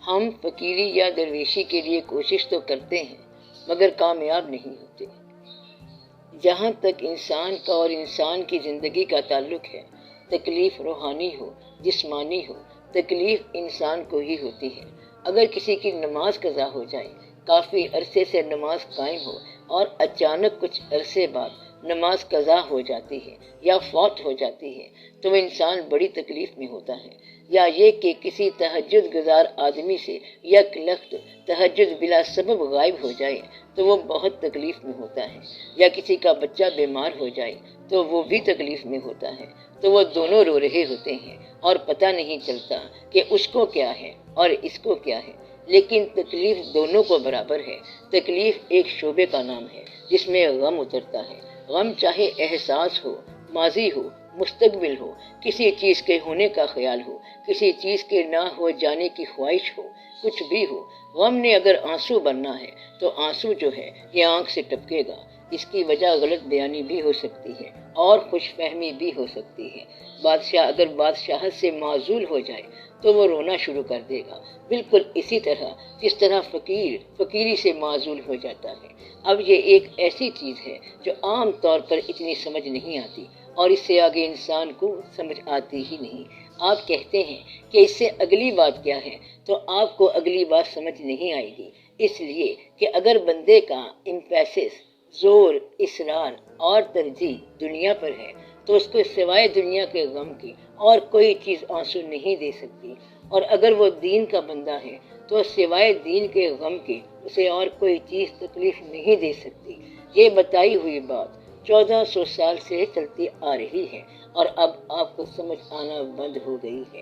ہم فقیری یا درویشی کے لیے کوشش تو کرتے ہیں مگر کامیاب نہیں ہوتے۔ جہاں تک انسان کا اور انسان کی زندگی کا تعلق ہے، تکلیف روحانی ہو جسمانی ہو، تکلیف انسان کو ہی ہوتی ہے۔ اگر کسی کی نماز قضا ہو جائے، کافی عرصے سے نماز قائم ہو اور اچانک کچھ عرصے بعد نماز قضا ہو جاتی ہے یا فوت ہو جاتی ہے تو وہ انسان بڑی تکلیف میں ہوتا ہے۔ یا یہ کہ کسی تہجد گزار آدمی سے یک لخت تہجد بلا سبب غائب ہو جائے تو وہ بہت تکلیف میں ہوتا ہے۔ یا کسی کا بچہ بیمار ہو جائے تو وہ بھی تکلیف میں ہوتا ہے۔ تو وہ دونوں رو رہے ہوتے ہیں اور پتہ نہیں چلتا کہ اس کو کیا ہے اور اس کو کیا ہے، لیکن تکلیف دونوں کو برابر ہے۔ تکلیف ایک شعبے کا نام ہے جس میں غم اترتا ہے۔ غم چاہے احساس ہو، ماضی ہو، مستقبل ہو، کسی چیز کے ہونے کا خیال ہو، کسی چیز کے نہ ہو جانے کی خواہش ہو، کچھ بھی ہو، غم نے اگر آنسو بننا ہے تو آنسو جو ہے یہ آنکھ سے ٹپکے گا۔ اس کی وجہ غلط بیانی بھی ہو سکتی ہے اور خوش فہمی بھی ہو سکتی ہے۔ بادشاہ اگر بادشاہت سے معزول ہو جائے تو وہ رونا شروع کر دے گا، بالکل اسی طرح جس طرح فقیر فقیری سے معزول ہو جاتا ہے۔ اب یہ ایک ایسی چیز ہے جو عام طور پر اتنی سمجھ نہیں آتی اور اس سے آگے انسان کو سمجھ آتی ہی نہیں۔ آپ کہتے ہیں کہ اس سے اگلی بات کیا ہے تو آپ کو اگلی بات سمجھ نہیں آئے گی، اس لیے کہ اگر بندے کا امپیسس، زور، اصرار اور ترجیح دنیا پر ہے تو اس کو سوائے دنیا کے غم کی اور کوئی چیز آنسو نہیں دے سکتی، اور اگر وہ دین کا بندہ ہے تو سوائے دین کے غم کے اسے اور کوئی چیز تکلیف نہیں دے سکتی۔ یہ بتائی ہوئی بات 1400 سال سے چلتی آ رہی ہے اور اب آپ کو سمجھ آنا بند ہو گئی ہے۔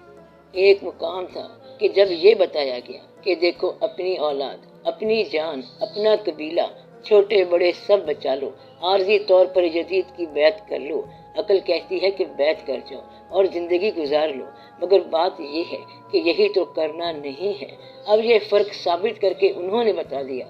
ایک مقام تھا کہ جب یہ بتایا گیا کہ دیکھو اپنی اولاد، اپنی جان، اپنا قبیلہ، چھوٹے بڑے سب بچا لو، عارضی طور پر یزید کی بیعت کر لو، عقل کہتی ہے کہ بیعت کر جاؤ اور زندگی گزار لو، مگر بات یہ ہے کہ یہی تو کرنا نہیں ہے۔ اب یہ فرق ثابت کر کے انہوں نے بتا دیا،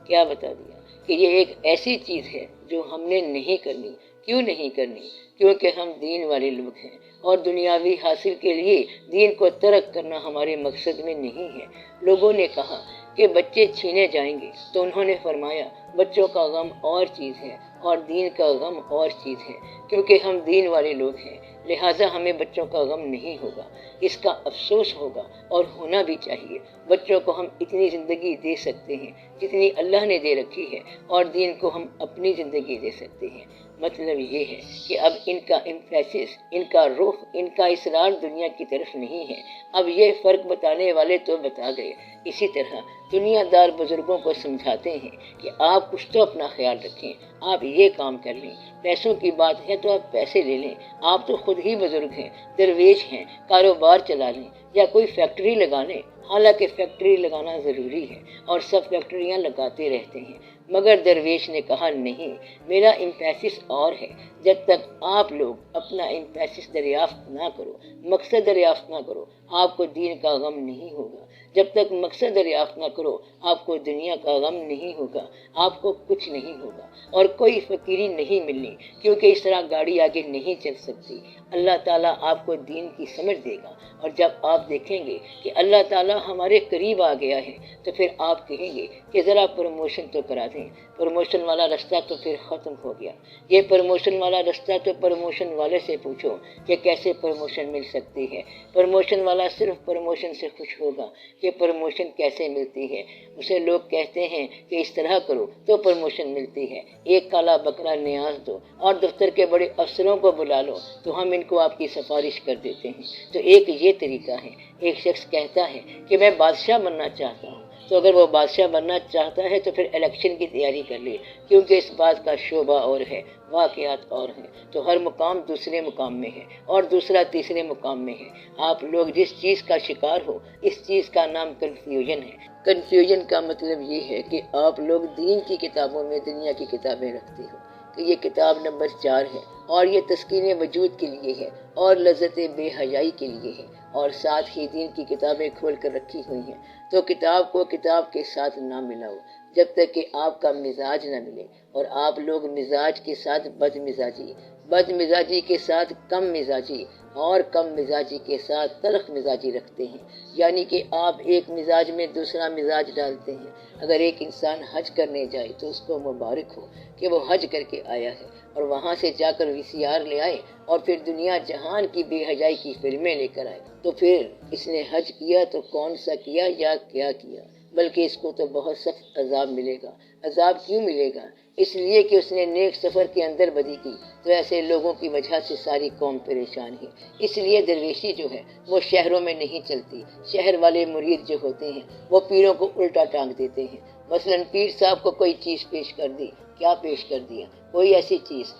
کیا بتا دیا؟ کہ یہ ایک ایسی چیز ہے جو ہم نے نہیں کرنی۔ کیوں نہیں کرنی؟ کیونکہ ہم دین والے لوگ ہیں اور دنیاوی حاصل کے لیے دین کو ترک کرنا ہمارے مقصد میں نہیں ہے۔ لوگوں نے کہا کہ بچے چھینے جائیں گے تو انہوں نے فرمایا بچوں کا غم اور چیز ہے اور دین کا غم اور چیز ہے، کیونکہ ہم دین والے لوگ ہیں لہٰذا ہمیں بچوں کا غم نہیں ہوگا، اس کا افسوس ہوگا اور ہونا بھی چاہیے۔ بچوں کو ہم اتنی زندگی دے سکتے ہیں جتنی اللہ نے دے رکھی ہے اور دین کو ہم اپنی زندگی دے سکتے ہیں۔ مطلب یہ ہے کہ اب ان کا امپیسس، ان کا رخ، ان کا اصرار دنیا کی طرف نہیں ہے۔ اب یہ فرق بتانے والے تو بتا گئے، اسی طرح دنیا دار بزرگوں کو سمجھاتے ہیں کہ آپ کچھ تو اپنا خیال رکھیں، آپ یہ کام کر لیں، پیسوں کی بات ہے تو آپ پیسے لے لیں، آپ تو خود ہی بزرگ ہیں، درویش ہیں، کاروبار چلا لیں یا کوئی فیکٹری لگا لیں۔ حالانکہ فیکٹری لگانا ضروری ہے اور سب فیکٹریاں لگاتے رہتے ہیں، مگر درویش نے کہا نہیں، میرا امپیسس اور ہے۔ جب تک آپ لوگ اپنا امپیسس دریافت نہ کرو، مقصد دریافت نہ کرو، آپ کو دین کا غم نہیں ہوگا۔ جب تک مقصد دریافت نہ کرو آپ کو دنیا کا غم نہیں ہوگا، آپ کو کچھ نہیں ہوگا اور کوئی فقیری نہیں ملنی، کیونکہ اس طرح گاڑی آگے نہیں چل سکتی۔ اللہ تعالیٰ آپ کو دین کی سمجھ دے گا اور جب آپ دیکھیں گے کہ اللہ تعالیٰ ہمارے قریب آ گیا ہے تو پھر آپ کہیں گے کہ ذرا پروموشن تو کرا دیں۔ پروموشن والا رستہ تو پھر ختم ہو گیا۔ یہ پروموشن والا رستہ تو پروموشن والے سے پوچھو کہ کیسے پروموشن مل سکتی ہے۔ پروموشن والا صرف پروموشن سے خوش ہوگا کہ پروموشن کیسے ملتی ہے۔ اسے لوگ کہتے ہیں کہ اس طرح کرو تو پروموشن ملتی ہے، ایک کالا بکرا نیاز دو اور دفتر کے بڑے افسروں کو بلا لو تو ہم ان کو آپ کی سفارش کر دیتے ہیں۔ تو ایک یہ طریقہ ہے۔ ایک شخص کہتا ہے کہ میں بادشاہ بننا چاہتا ہوں، تو اگر وہ بادشاہ بننا چاہتا ہے تو پھر الیکشن کی تیاری کر لے، کیونکہ اس بات کا شعبہ اور ہے، واقعات اور ہیں۔ تو ہر مقام دوسرے مقام میں ہے اور دوسرا تیسرے مقام میں ہے۔ آپ لوگ جس چیز کا شکار ہو اس چیز کا نام کنفیوژن ہے۔ کنفیوژن کا مطلب یہ ہے کہ آپ لوگ دین کی کتابوں میں دنیا کی کتابیں رکھتے ہو کہ یہ کتاب نمبر 4 ہے اور یہ تسکین وجود کے لیے ہے اور لذت بے حیائی کے لیے ہے، اور ساتھ ہی دین کی کتابیں کھول کر رکھی ہوئی ہیں۔ تو کتاب کو کتاب کے ساتھ نہ ملاؤ جب تک کہ آپ کا مزاج نہ ملے، اور آپ لوگ مزاج کے ساتھ بد مزاجی، بد مزاجی کے ساتھ کم مزاجی اور کم مزاجی کے ساتھ تلخ مزاجی رکھتے ہیں، یعنی کہ آپ ایک مزاج میں دوسرا مزاج ڈالتے ہیں۔ اگر ایک انسان حج کرنے جائے تو اس کو مبارک ہو کہ وہ حج کر کے آیا ہے اور وہاں سے جا کر VCR لے آئے اور پھر دنیا جہان کی بے حیائی کی فلمیں لے کر آئے، تو پھر اس نے حج کیا تو کون سا کیا یا کیا کیا؟ بلکہ اس کو تو بہت سخت عذاب ملے گا۔ عذاب کیوں ملے گا؟ اس لیے کہ اس نے نیک سفر کے اندر بدی کی، تو ایسے لوگوں کی وجہ سے ساری قوم پریشان ہے۔ اس لیے درویشی جو ہے وہ شہروں میں نہیں چلتی۔ شہر والے مرید جو ہوتے ہیں وہ پیروں کو الٹا ٹانگ دیتے ہیں۔ مثلاً پیر صاحب کو کوئی چیز پیش کر دی، کیا پیش کر دیا؟ کوئی ایسی چیز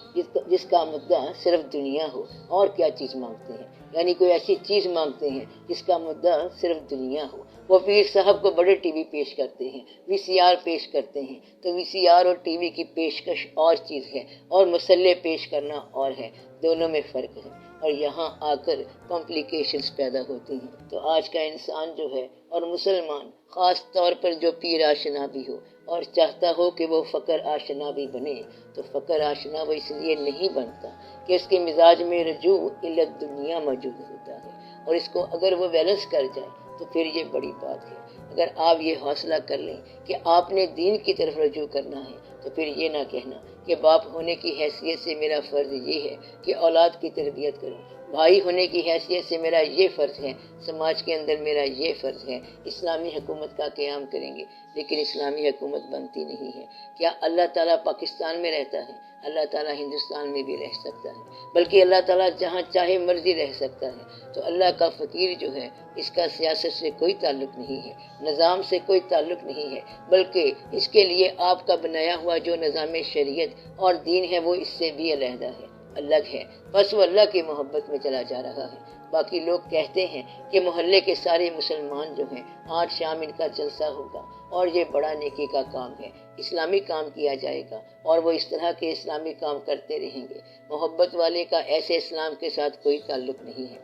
جس کا مدعا صرف دنیا ہو، اور کیا چیز مانگتے ہیں؟ یعنی کوئی ایسی چیز مانگتے ہیں جس کا مدعا صرف دنیا ہو۔ وہ پیر صاحب کو بڑے ٹی وی پیش کرتے ہیں، VCR پیش کرتے ہیں، تو VCR اور ٹی وی کی پیشکش اور چیز ہے اور مسلح پیش کرنا اور ہے، دونوں میں فرق ہے، اور یہاں آ کر کمپلیکیشنز پیدا ہوتی ہیں۔ تو آج کا انسان جو ہے اور مسلمان خاص طور پر جو پیر آشنا بھی ہو اور چاہتا ہو کہ وہ فقر آشنا بھی بنے، تو فقر آشنا وہ اس لیے نہیں بنتا کہ اس کے مزاج میں رجوع الی الدنیا موجود ہوتا ہے، اور اس کو اگر وہ بیلنس کر جائے تو پھر یہ بڑی بات ہے۔ اگر آپ یہ حوصلہ کر لیں کہ آپ نے دین کی طرف رجوع کرنا ہے، تو پھر یہ نہ کہنا کہ باپ ہونے کی حیثیت سے میرا فرض یہ ہے کہ اولاد کی تربیت کروں، بھائی ہونے کی حیثیت سے میرا یہ فرض ہے، سماج کے اندر میرا یہ فرض ہے، اسلامی حکومت کا قیام کریں گے، لیکن اسلامی حکومت بنتی نہیں ہے۔ کیا اللہ تعالیٰ پاکستان میں رہتا ہے؟ اللہ تعالیٰ ہندوستان میں بھی رہ سکتا ہے، بلکہ اللہ تعالیٰ جہاں چاہے مرضی رہ سکتا ہے۔ تو اللہ کا فقیر جو ہے اس کا سیاست سے کوئی تعلق نہیں ہے، نظام سے کوئی تعلق نہیں ہے، بلکہ اس کے لیے آپ کا بنایا ہوا جو نظام شریعت اور دین ہے وہ اس سے بھی علیحدہ ہے، الگ ہے، بس وہ اللہ کی محبت میں چلا جا رہا ہے۔ باقی لوگ کہتے ہیں کہ محلے کے سارے مسلمان جو ہیں آج شام ان کا جلسہ ہوگا اور یہ بڑا نیکی کا کام ہے، اسلامی کام کیا جائے گا، اور وہ اس طرح کے اسلامی کام کرتے رہیں گے۔ محبت والے کا ایسے اسلام کے ساتھ کوئی تعلق نہیں ہے،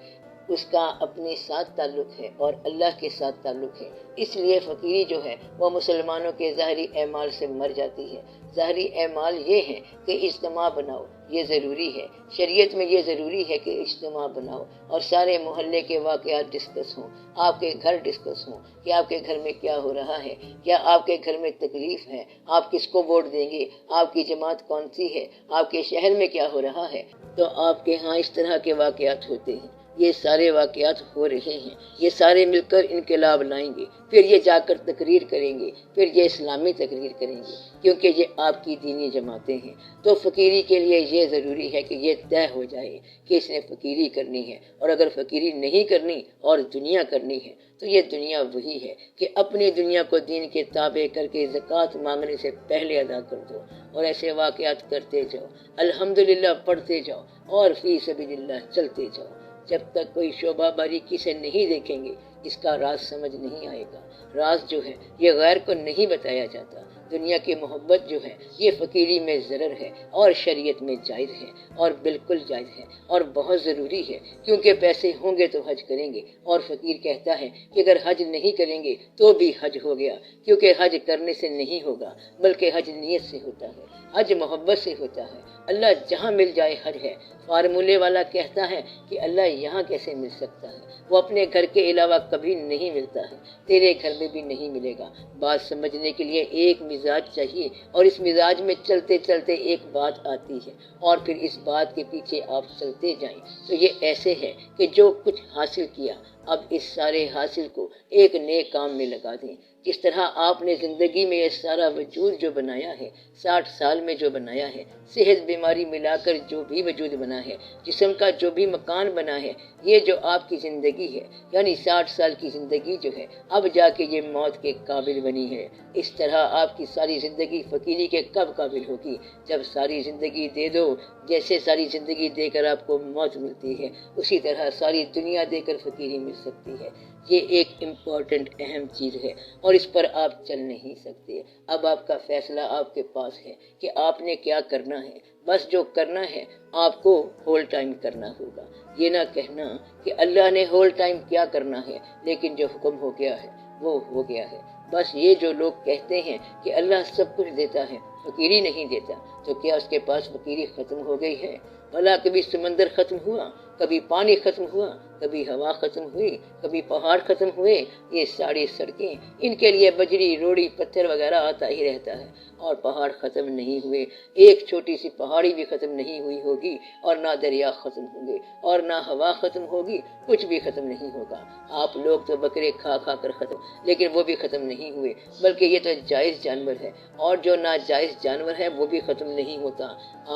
اس کا اپنے ساتھ تعلق ہے اور اللہ کے ساتھ تعلق ہے۔ اس لیے فقیری جو ہے وہ مسلمانوں کے ظاہری اعمال سے مر جاتی ہے۔ ظاہری اعمال یہ ہیں کہ اجتماع بناؤ، یہ ضروری ہے، شریعت میں یہ ضروری ہے کہ اجتماع بناؤ اور سارے محلے کے واقعات ڈسکس ہوں، آپ کے گھر ڈسکس ہوں کہ آپ کے گھر میں کیا ہو رہا ہے، کیا آپ کے گھر میں تکلیف ہے، آپ کس کو ووٹ دیں گے، آپ کی جماعت کون سی ہے، آپ کے شہر میں کیا ہو رہا ہے۔ تو آپ کے ہاں اس طرح کے واقعات ہوتے ہیں، یہ سارے واقعات ہو رہے ہیں، یہ سارے مل کر انقلاب لائیں گے، پھر یہ جا کر تقریر کریں گے، پھر یہ اسلامی تقریر کریں گے، کیونکہ یہ آپ کی دینی جماعتیں ہیں۔ تو فقیری کے لیے یہ ضروری ہے کہ یہ طے ہو جائے کہ اس نے فقیری کرنی ہے، اور اگر فقیری نہیں کرنی اور دنیا کرنی ہے تو یہ دنیا وہی ہے کہ اپنی دنیا کو دین کے تابع کر کے زکوٰۃ مانگنے سے پہلے ادا کر دو، اور ایسے واقعات کرتے جاؤ، الحمدللہ پڑھتے جاؤ اور فی سبیل اللہ چلتے جاؤ۔ جب تک کوئی شعبہ باریکی سے نہیں دیکھیں گے اس کا راز سمجھ نہیں آئے گا۔ راز جو ہے یہ غیر کو نہیں بتایا جاتا۔ دنیا کی محبت جو ہے یہ فقیری میں ضرر ہے اور شریعت میں جائز ہے، اور بالکل جائز ہے اور بہت ضروری ہے، کیونکہ پیسے ہوں گے تو حج کریں گے، اور فقیر کہتا ہے کہ اگر حج نہیں کریں گے تو بھی حج ہو گیا، کیونکہ حج کرنے سے نہیں ہوگا بلکہ حج نیت سے ہوتا ہے، حج محبت سے ہوتا ہے۔ اللہ جہاں مل جائے حج ہے۔ فارمولے والا کہتا ہے کہ اللہ یہاں کیسے مل سکتا ہے، وہ اپنے گھر کے علاوہ کبھی نہیں ملتا ہے، تیرے گھر میں بھی نہیں ملے گا۔ بات سمجھنے کے لیے ایک مزاج چاہیے، اور اس مزاج میں چلتے چلتے ایک بات آتی ہے، اور پھر اس بات کے پیچھے آپ چلتے جائیں تو یہ ایسے ہے کہ جو کچھ حاصل کیا اب اس سارے حاصل کو ایک نئے کام میں لگا دیں۔ جس طرح آپ نے زندگی میں یہ سارا وجود جو بنایا ہے، 60 سال میں جو بنایا ہے، صحت بیماری ملا کر جو بھی وجود بنا ہے، جسم کا جو بھی مکان بنا ہے، یہ جو آپ کی زندگی ہے، یعنی 60 سال کی زندگی جو ہے اب جا کے یہ موت کے قابل بنی ہے۔ اس طرح آپ کی ساری زندگی فقیری کے کب قابل ہوگی؟ جب ساری زندگی دے دو۔ جیسے ساری زندگی دے کر آپ کو موت ملتی ہے، اسی طرح ساری دنیا دے کر فقیری مل سکتی ہے۔ یہ ایک امپورٹنٹ اہم چیز ہے اور اس پر آپ چل نہیں سکتے۔ اب آپ کا فیصلہ آپ کے پاس ہے کہ آپ نے کیا کرنا ہے۔ بس جو کرنا ہے آپ کو ہول ٹائم کرنا ہوگا۔ یہ نہ کہنا کہ اللہ نے ہول ٹائم کیا کرنا ہے، لیکن جو حکم ہو گیا ہے وہ ہو گیا ہے۔ بس یہ جو لوگ کہتے ہیں کہ اللہ سب کچھ دیتا ہے، فقیری نہیں دیتا، تو کیا اس کے پاس فقیری ختم ہو گئی ہے؟ بھلا کبھی سمندر ختم ہوا، کبھی پانی ختم ہوا، کبھی ہوا ختم ہوئی، کبھی پہاڑ ختم ہوئے؟ یہ ساری سڑکیں، ان کے لیے بجری، روڑی، پتھر وغیرہ آتا ہی رہتا ہے، اور پہاڑ ختم نہیں ہوئے۔ ایک چھوٹی سی پہاڑی بھی ختم نہیں ہوئی ہوگی، اور نہ دریا ختم ہوں گے، اور نہ ہوا ختم ہوگی، کچھ بھی ختم نہیں ہوگا۔ آپ لوگ تو بکرے کھا کھا کر ختم، لیکن وہ بھی ختم نہیں ہوئے، بلکہ یہ تو جائز جانور ہے، اور جو ناجائز جانور ہے وہ بھی ختم نہیں ہوتا۔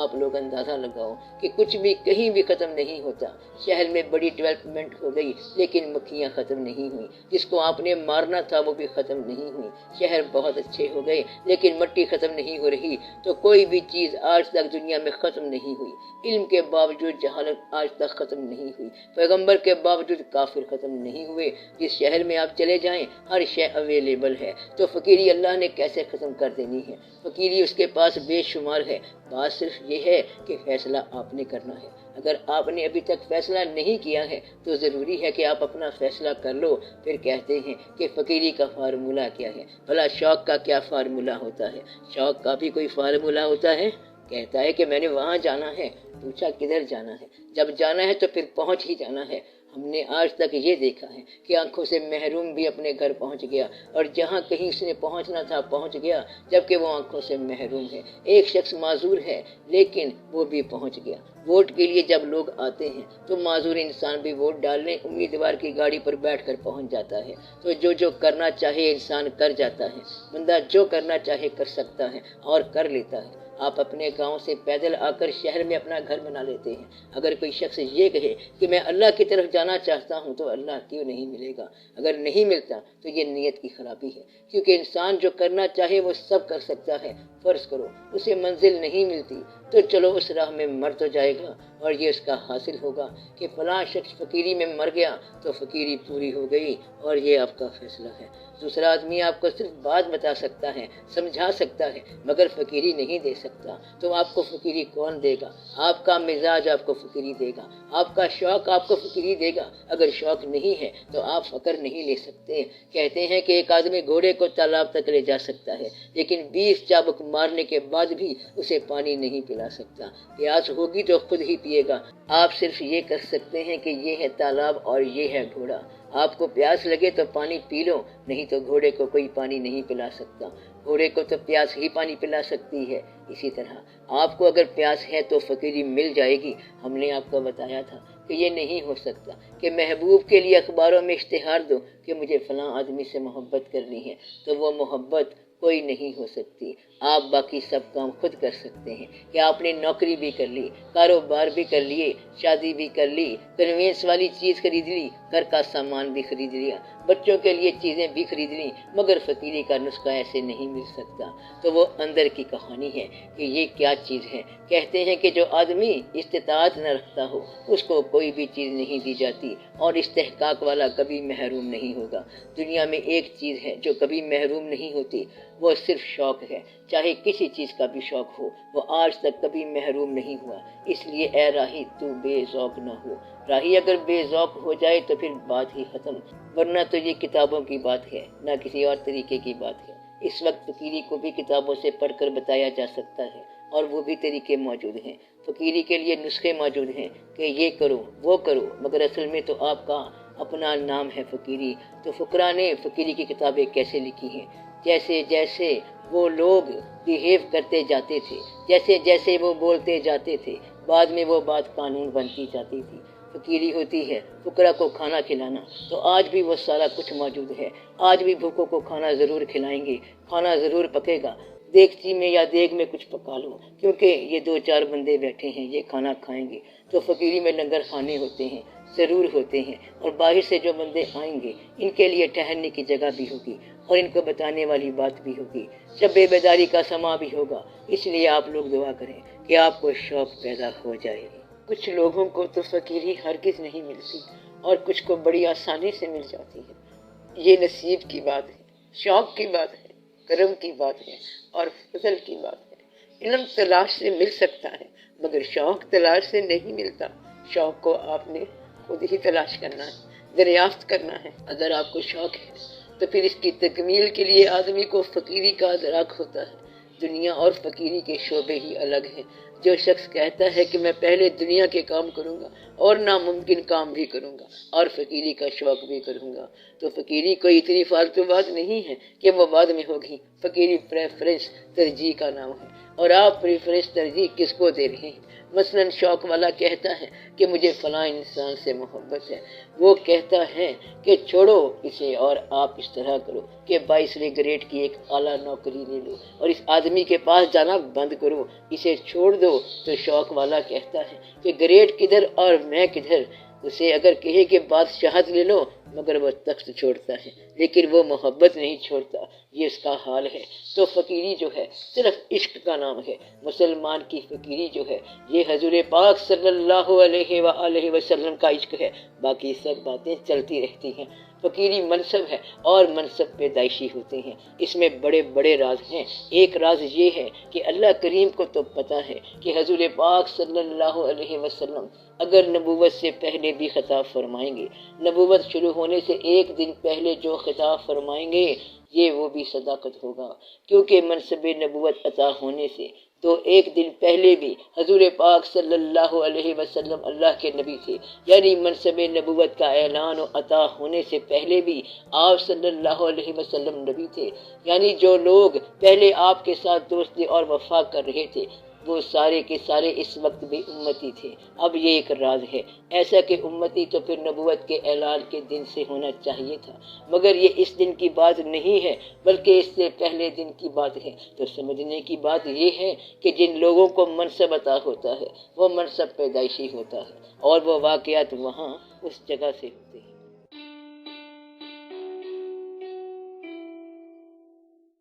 آپ لوگ اندازہ لگاؤ کہ کچھ بھی کہیں بھی ختم نہیں ہوتا۔ شہر میں بڑی ڈیولپمنٹ ہو گئی، لیکن مکھیاں ختم نہیں ہوئی، جس کو آپ نے مارنا تھا وہ بھی ختم نہیں ہوئی۔ شہر بہت اچھے ہو گئے، لیکن مٹی ختم نہیں ہو رہی، تو کوئی بھی چیز آج تک دنیا میں ختم نہیں ہوئی۔ علم کے باوجود جہالت آج تک ختم نہیں ہوئی، پیغمبر کے باوجود کافر ختم نہیں ہوئے۔ جس شہر میں آپ چلے جائیں ہر شے اویلیبل ہے، تو فقیری اللہ نے کیسے ختم کر دینی ہے؟ فقیری اس کے پاس بے شمار ہے، بات صرف یہ ہے کہ فیصلہ آپ نے کرنا ہے۔ اگر آپ نے ابھی تک فیصلہ نہیں کیا ہے تو ضروری ہے کہ آپ اپنا فیصلہ کر لو۔ پھر کہتے ہیں کہ فقیری کا فارمولہ کیا ہے؟ بھلا شوق کا کیا فارمولہ ہوتا ہے؟ شوق کا بھی کوئی فارمولہ ہوتا ہے؟ کہتا ہے کہ میں نے وہاں جانا ہے۔ پوچھا کدھر جانا ہے؟ جب جانا ہے تو پھر پہنچ ہی جانا ہے۔ ہم نے آج تک یہ دیکھا ہے کہ آنکھوں سے محروم بھی اپنے گھر پہنچ گیا، اور جہاں کہیں اس نے پہنچنا تھا پہنچ گیا، جبکہ وہ آنکھوں سے محروم ہے۔ ایک شخص معذور ہے، لیکن وہ بھی پہنچ گیا۔ ووٹ کے لیے جب لوگ آتے ہیں تو معذور انسان بھی ووٹ ڈالنے امیدوار کی گاڑی پر بیٹھ کر پہنچ جاتا ہے۔ تو جو کرنا چاہے انسان کر جاتا ہے، بندہ جو کرنا چاہے کر سکتا ہے اور کر لیتا ہے۔ آپ اپنے گاؤں سے پیدل آ کر شہر میں اپنا گھر بنا لیتے ہیں۔ اگر کوئی شخص یہ کہے کہ میں اللہ کی طرف جانا چاہتا ہوں تو اللہ کیوں نہیں ملے گا؟ اگر نہیں ملتا تو یہ نیت کی خرابی ہے، کیونکہ انسان جو کرنا چاہے وہ سب کر سکتا ہے۔ فرض کرو اسے منزل نہیں ملتی، تو چلو اس راہ میں مر تو جائے گا، اور یہ اس کا حاصل ہوگا کہ فلاں شخص فقیری میں مر گیا تو فقیری پوری ہو گئی، اور یہ آپ کا فیصلہ ہے۔ دوسرا آدمی آپ کو صرف بات بتا سکتا ہے، سمجھا سکتا ہے، مگر فقیری نہیں دے سکتا، تو آپ کو فقیری کون دے گا؟ آپ کا مزاج آپ کو فقیری دے گا، آپ کا شوق آپ کو فقیری دے گا۔ اگر شوق نہیں ہے تو آپ فقر نہیں لے سکتے۔ کہتے ہیں کہ ایک آدمی گھوڑے کو تالاب تک لے جا سکتا ہے، لیکن 20 چابک مارنے کے بعد بھی اسے پانی نہیں پلا سکتا۔ پیاس ہوگی تو خود ہی پیے گا۔ آپ صرف یہ کر سکتے ہیں کہ یہ ہے تالاب اور یہ ہے گھوڑا۔ آپ کو پیاس لگے تو پانی پی لو، نہیں تو گھوڑے کو کوئی پانی نہیں پلا سکتا۔ گھوڑے کو تو پیاس ہی پانی پلا سکتی ہے۔ اسی طرح آپ کو اگر پیاس ہے تو فقیری مل جائے گی۔ ہم نے آپ کو بتایا تھا کہ یہ نہیں ہو سکتا کہ محبوب کے لیے اخباروں میں اشتہار دو کہ مجھے فلاں آدمی سے محبت کرنی ہے، تو وہ محبت کوئی نہیں ہو سکتی۔ آپ باقی سب کام خود کر سکتے ہیں کہ آپ نے نوکری بھی کر لی، کاروبار بھی کر لیے، شادی بھی کر لی، کنوینس والی چیز خرید لی، گھر کا سامان بھی خرید لیا، بچوں کے لیے چیزیں بھی خرید لی، مگر فقیری کا نسخہ ایسے نہیں مل سکتا۔ تو وہ اندر کی کہانی ہے کہ یہ کیا چیز ہے۔ کہتے ہیں کہ جو آدمی استطاعت نہ رکھتا ہو اس کو کوئی بھی چیز نہیں دی جاتی، اور استحقاق والا کبھی محروم نہیں ہوگا۔ دنیا میں ایک چیز ہے جو کبھی محروم نہیں ہوتی، وہ صرف شوق ہے۔ چاہے کسی چیز کا بھی شوق ہو، وہ آج تک کبھی محروم نہیں ہوا۔ اس لیے اے راہی تو بے ذوق نہ ہو۔ راہی اگر بے ذوق ہو جائے تو پھر بات ہی ختم، ورنہ تو یہ کتابوں کی بات ہے، نہ کسی اور طریقے کی بات ہے۔ اس وقت فقیری کو بھی کتابوں سے پڑھ کر بتایا جا سکتا ہے، اور وہ بھی طریقے موجود ہیں۔ فقیری کے لیے نسخے موجود ہیں کہ یہ کرو وہ کرو، مگر اصل میں تو آپ کا اپنا نام ہے فقیری۔ تو فقراء نے فقیری کی کتابیں کیسے لکھی ہیں؟ جیسے جیسے وہ لوگ بیہیو کرتے جاتے تھے، جیسے جیسے وہ بولتے جاتے تھے، بعد میں وہ بات قانون بنتی جاتی تھی۔ فقیری ہوتی ہے فقراء کو کھانا کھلانا، تو آج بھی وہ سارا کچھ موجود ہے۔ آج بھی بھوکوں کو کھانا ضرور کھلائیں گے، کھانا ضرور پکے گا۔ دیگچی میں یا دیگ میں کچھ پکا لو، کیونکہ یہ 2-4 بندے بیٹھے ہیں، یہ کھانا کھائیں گے۔ تو فقیری میں لنگر خانے ہوتے ہیں، ضرور ہوتے ہیں، اور باہر سے جو بندے آئیں گے ان کے لیے ٹہلنے کی جگہ بھی ہوگی، اور ان کو بتانے والی بات بھی ہوگی۔ شب بیداری کا سما بھی ہوگا۔ اس لیے آپ لوگ دعا کریں کہ آپ کو شوق پیدا ہو جائے۔ کچھ لوگوں کو تو فقیری ہرگز نہیں ملتی، اور کچھ کو بڑی آسانی سے مل جاتی ہے۔ یہ نصیب کی بات ہے، شوق کی بات ہے، کرم کی بات ہے، اور فضل کی بات ہے۔ علم تلاش سے مل سکتا ہے، مگر شوق تلاش سے نہیں ملتا۔ شوق کو آپ نے خود ہی تلاش کرنا ہے، دریافت کرنا ہے۔ اگر آپ کو شوق ہے تو پھر اس کی تکمیل کے لیے آدمی کو فقیری کا ادراک ہوتا ہے۔ دنیا اور فقیری کے شعبے ہی الگ ہیں۔ جو شخص کہتا ہے کہ میں پہلے دنیا کے کام کروں گا اور ناممکن کام بھی کروں گا اور فقیری کا شوق بھی کروں گا، تو فقیری کوئی اتنی فالتو بات نہیں ہے کہ وہ بعد میں ہوگی۔ فقیری پریفرنس ترجیح کا نام ہے، اور آپ پریفرنس ترجیح کس کو دے رہے ہیں؟ مثلاً شوق والا کہتا ہے کہ مجھے فلاں انسان سے محبت ہے، وہ کہتا ہے کہ چھوڑو اسے اور آپ اس طرح کرو کہ 22ویں گریڈ کی ایک اعلیٰ نوکری لے لو اور اس آدمی کے پاس جانا بند کرو، اسے چھوڑ دو۔ تو شوق والا کہتا ہے کہ گریڈ کدھر اور میں کدھر، اسے اگر کہے کہ بادشاہت لے لو مگر وہ تخت چھوڑتا ہے لیکن وہ محبت نہیں چھوڑتا، یہ اس کا حال ہے۔ تو فقیری جو ہے صرف عشق کا نام ہے۔ مسلمان کی فقیری جو ہے یہ حضور پاک صلی اللہ علیہ وآلہ وسلم کا عشق ہے، باقی سب باتیں چلتی رہتی ہیں۔ فقیری منصب ہے اور منصب پیدائشی ہوتے ہیں، اس میں بڑے بڑے راز ہیں۔ ایک راز یہ ہے کہ اللہ کریم کو تو پتہ ہے کہ حضور پاک صلی اللہ علیہ وسلم اگر نبوت سے پہلے بھی خطاب فرمائیں گے، نبوت شروع ہونے سے ایک دن پہلے جو خطاب فرمائیں گے یہ وہ بھی صداقت ہوگا، کیونکہ منصب نبوت عطا ہونے سے تو ایک دن پہلے بھی حضور پاک صلی اللہ علیہ وسلم اللہ کے نبی تھے، یعنی منصب نبوت کا اعلان و عطا ہونے سے پہلے بھی آپ صلی اللہ علیہ وسلم نبی تھے، یعنی جو لوگ پہلے آپ کے ساتھ دوستی اور وفا کر رہے تھے وہ سارے کے سارے اس وقت بھی امتی تھے۔ اب یہ ایک راز ہے، ایسا کہ امتی تو پھر نبوت کے اعلان کے دن سے ہونا چاہیے تھا، مگر یہ اس دن کی بات نہیں ہے بلکہ اس سے پہلے دن کی بات ہے۔ تو سمجھنے کی بات یہ ہے کہ جن لوگوں کو منصب عطا ہوتا ہے وہ منصب پیدائشی ہوتا ہے اور وہ واقعات وہاں اس جگہ سے ہوتے ہیں۔